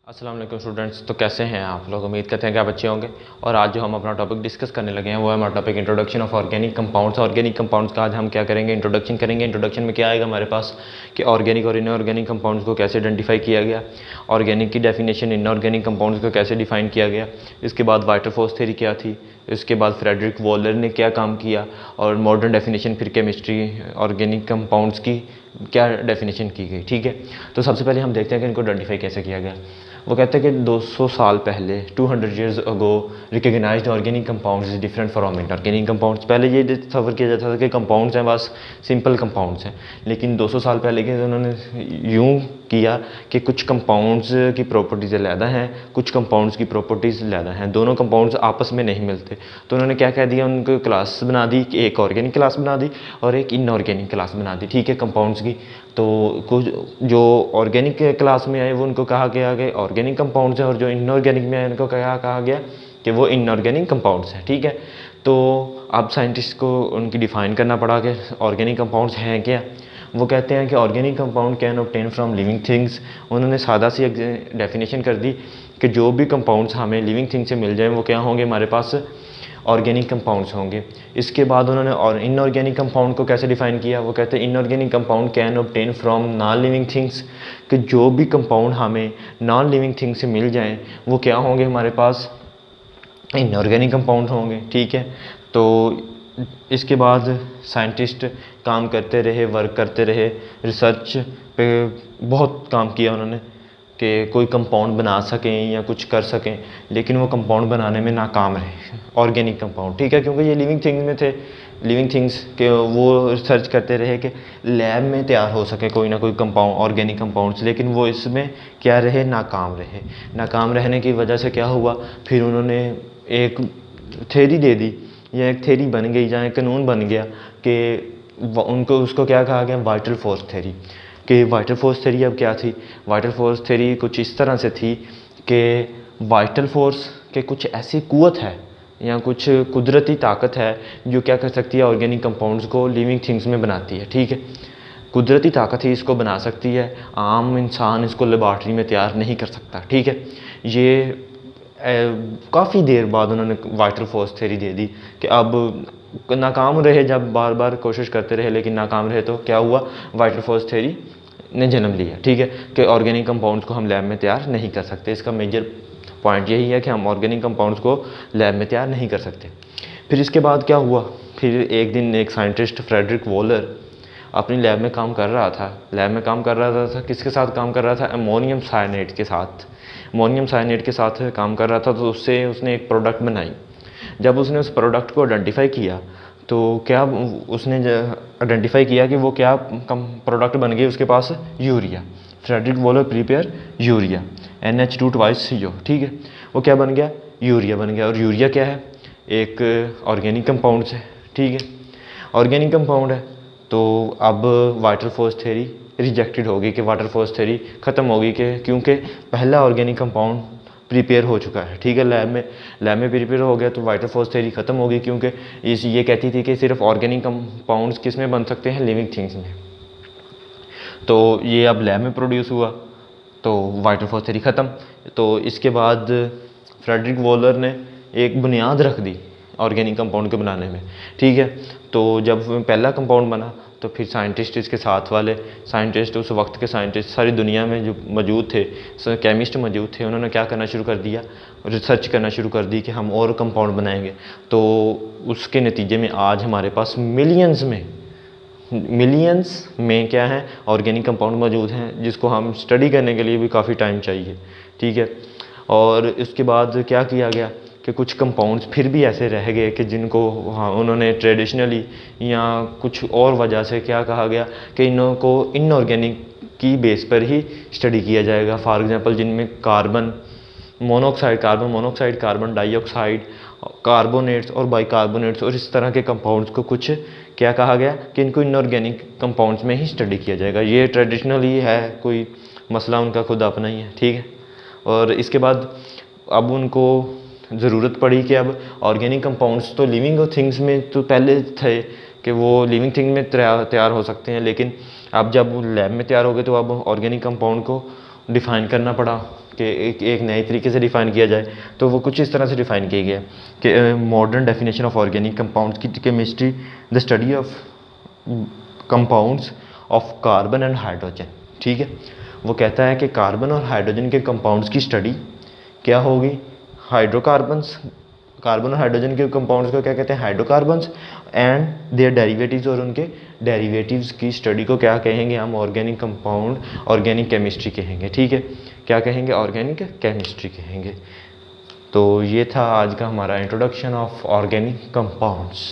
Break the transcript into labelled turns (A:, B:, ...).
A: अस्सलाम वालेकुम स्टूडेंट्स। तो कैसे हैं आप लोग? उम्मीद करते हैं कि आप अच्छे होंगे। और आज जो हम अपना टॉपिक डिस्कस करने लगे हैं वो है हमारा topic introduction of organic compounds. Organic compounds का आज हम क्या करेंगे, इंट्रोडक्शन करेंगे। इंट्रोडक्शन में क्या आएगा हमारे पास कि ऑर्गेनिक और इनऑर्गेनिक कंपाउंड्स को कैसे आइडेंटिफाई किया गया, ऑर्गेनिक की डेफिनेशन, इनऑर्गेनिक कंपाउंड्स को कैसे डिफाइन किया गया, इसके बाद वाटरफोर्स थ्योरी क्या थी, इसके बाद फ्रेडरिक वॉलर ने क्या काम किया, और मॉडर्न डेफिनेशन फिर केमिस्ट्री ऑर्गेनिक कंपाउंड्स की क्या डेफिनेशन की गई। ठीक है, तो सबसे पहले हम देखते हैं कि इनको आइडेंटिफाई कैसे किया गया। वो कहते हैं कि 200 साल पहले 200 years ago recognised organic compounds is different from inorganic compounds. पहले ये तस्वर किया जाता था कि कंपाउंड्स हैं, बस सिंपल कंपाउंड्स हैं, लेकिन 200 साल पहले के उन्होंने यूँ किया कि कुछ कंपाउंड्स की प्रॉपर्टीज़ अलहदा हैं, कुछ कंपाउंड्स की प्रॉपर्टीज़ अलहदा हैं, दोनों कंपाउंड्स आपस में नहीं मिलते। तो उन्होंने क्या कह दिया, उनको क्लास बना दी कि एक ऑर्गेनिक क्लास बना दी और एक इनऑर्गेनिक क्लास बना दी। ठीक है, कंपाउंड्स की। तो कुछ जो ऑर्गेनिक क्लास में आए वो उनको कहा गया कि ऑर्गेनिक कंपाउंड्स हैं, और जो इनऑर्गेनिक में आए उनको क्या कहा गया कि वो इनऑर्गेनिक कंपाउंड्स हैं। ठीक है, तो अब साइंटिस्ट को उनकी डिफ़ाइन करना पड़ा कि ऑर्गेनिक कंपाउंड्स हैं क्या। वो कहते हैं कि organic compound can obtain from living things. उन्होंने सादा सी डेफिनेशन कर दी कि जो भी कंपाउंड्स हमें लिविंग थिंग से मिल जाए वो क्या होंगे, हमारे पास ऑर्गेनिक कंपाउंड्स होंगे। इसके बाद उन्होंने और इनऑर्गेनिक कंपाउंड को कैसे डिफ़ाइन किया। वो कहते हैं inorganic compound can obtain from non living things, कि जो भी कंपाउंड हमें नॉन लिविंग थिंग से मिल जाएं वो क्या होंगे, हमारे पास इनऑर्गेनिक कंपाउंड होंगे। ठीक है, तो इसके बाद साइंटिस्ट काम करते रहे, वर्क करते रहे, रिसर्च पे बहुत काम किया उन्होंने कि कोई कंपाउंड बना सकें या कुछ कर सकें, लेकिन वो कंपाउंड बनाने में नाकाम रहे, ऑर्गेनिक कंपाउंड। ठीक है, क्योंकि ये लिविंग थिंग्स में थे, लिविंग थिंग्स के वो रिसर्च करते रहे कि लैब में तैयार हो सके कोई ना कोई कंपाउंड, ऑर्गेनिक कंपाउंड्स, लेकिन वो इसमें क्या रहे, नाकाम रहे। नाकाम रहने की वजह से क्या हुआ, फिर उन्होंने एक थ्योरी दे दी, या एक थ्योरी बन गई, या एक कानून बन गया कि उनको उसको क्या कहा गया, वाइटल फोर्स थ्योरी। कि वाइटल फोर्स थ्योरी अब क्या थी, वाइटल फोर्स थ्योरी कुछ इस तरह से थी कि वाइटल फोर्स के कुछ ऐसी कुव्वत है या कुछ कुदरती ताकत है जो क्या कर सकती है, ऑर्गेनिक कंपाउंड्स को लिविंग थिंग्स में बनाती है। ठीक है, कुदरती ताकत ही इसको बना सकती है, आम इंसान इसको लेबॉर्ट्री में तैयार नहीं कर सकता। ठीक है, ये काफ़ी देर बाद उन्होंने वाइटल फोर्स थ्योरी दे दी कि अब नाकाम रहे, जब बार बार कोशिश करते रहे लेकिन नाकाम रहे, तो क्या हुआ, वाइटल फोर्स थ्योरी ने जन्म लिया। ठीक है, कि ऑर्गेनिक कंपाउंड्स को हम लैब में तैयार नहीं कर सकते। इसका मेजर पॉइंट यही है कि हम ऑर्गेनिक कंपाउंड्स को लैब में तैयार नहीं कर सकते। फिर इसके बाद क्या हुआ, फिर एक दिन एक साइंटिस्ट फ्रेडरिक वॉलर अपनी लैब में काम कर रहा था। लैब में काम कर रहा था, किसके साथ काम कर रहा था, अमोनियम साइनेट के साथ। अमोनियम साइनेट के साथ काम कर रहा था, तो उससे उसने एक प्रोडक्ट बनाई। जब उसने उस प्रोडक्ट को आइडेंटिफाई किया तो क्या उसने आइडेंटिफाई किया कि वो क्या प्रोडक्ट बन गई उसके पास, urea. Friedrich Wohler prepare urea, NH2 twice CO। ठीक है, वो क्या बन गया, यूरिया बन गया। और यूरिया क्या है, एक ऑर्गेनिक कंपाउंड है। ठीक है, ऑर्गेनिक कंपाउंड है। तो अब वाटर फोर्स थ्योरी रिजेक्टेड होगी, कि वाटर फोर्स थ्योरी ख़त्म होगी, कि क्योंकि पहला ऑर्गेनिक कंपाउंड प्रिपेयर हो चुका है। ठीक है, लैब में प्रिपेयर हो गया, तो वाटर फोर्स थ्योरी ख़त्म होगी, क्योंकि ये कहती थी कि सिर्फ ऑर्गेनिक कंपाउंड्स किस में बन सकते हैं, लिविंग थिंग्स में। तो ये अब लैब में प्रोड्यूस हुआ, तो वाटर फोर्स थ्योरी ख़त्म। तो इसके बाद फ्रेडरिक वॉलर ने एक बुनियाद रख दी ऑर्गेनिक कंपाउंड के बनाने में। ठीक है, तो जब पहला कंपाउंड बना तो फिर साइंटिस्ट, इसके साथ वाले साइंटिस्ट, उस वक्त के साइंटिस्ट सारी दुनिया में जो मौजूद थे, केमिस्ट मौजूद थे, उन्होंने क्या करना शुरू कर दिया, रिसर्च करना शुरू कर दी कि हम और कंपाउंड बनाएंगे। तो उसके नतीजे में आज हमारे पास मिलियंस में क्या है, ऑर्गेनिक कंपाउंड मौजूद हैं, जिसको हम स्टडी करने के लिए भी काफ़ी टाइम चाहिए। ठीक है, और इसके बाद क्या किया गया कि कुछ कंपाउंड्स फिर भी ऐसे रह गए कि जिनको उन्होंने ट्रेडिशनली या कुछ और वजह से क्या कहा गया कि इनको इनऑर्गेनिक की बेस पर ही स्टडी किया जाएगा। फॉर एग्जांपल, जिनमें carbon monoxide, carbon dioxide, carbonates और बाइकार्बोनेट्स और इस तरह के कंपाउंड्स को कुछ क्या कहा गया कि इनको इनऑर्गेनिक कंपाउंड्स में ही स्टडी किया जाएगा। ये ट्रेडिशनली है, कोई मसला उनका खुद अपना ही है। ठीक है, और इसके बाद अब उनको ज़रूरत पड़ी कि अब ऑर्गेनिक कंपाउंड्स तो लिविंग थिंग्स में तो पहले थे कि वो लिविंग थिंग में तैयार हो सकते हैं, लेकिन अब जब लैब में तैयार हो गए तो अब ऑर्गेनिक कंपाउंड को डिफ़ाइन करना पड़ा कि एक नए तरीके से डिफ़ाइन किया जाए तो वो कुछ इस तरह से डिफ़ाइन किया गया है कि modern definition of organic compounds की chemistry the study of compounds of carbon and hydrogen. ठीक है, वो कहता है कि कार्बन और हाइड्रोजन के कंपाउंड्स की स्टडी क्या होगी, हाइड्रोकार्बन्स, कार्बन और हाइड्रोजन के कंपाउंड्स को क्या कहते हैं, हाइड्रोकार्बन्स, एंड देयर डेरिवेटिव्स, और उनके डेरिवेटिव्स की स्टडी को क्या कहेंगे हम, ऑर्गेनिक कंपाउंड, ऑर्गेनिक केमिस्ट्री कहेंगे। ठीक है, क्या कहेंगे, ऑर्गेनिक केमिस्ट्री कहेंगे। तो ये था आज का हमारा इंट्रोडक्शन ऑफ ऑर्गेनिक कंपाउंड्स।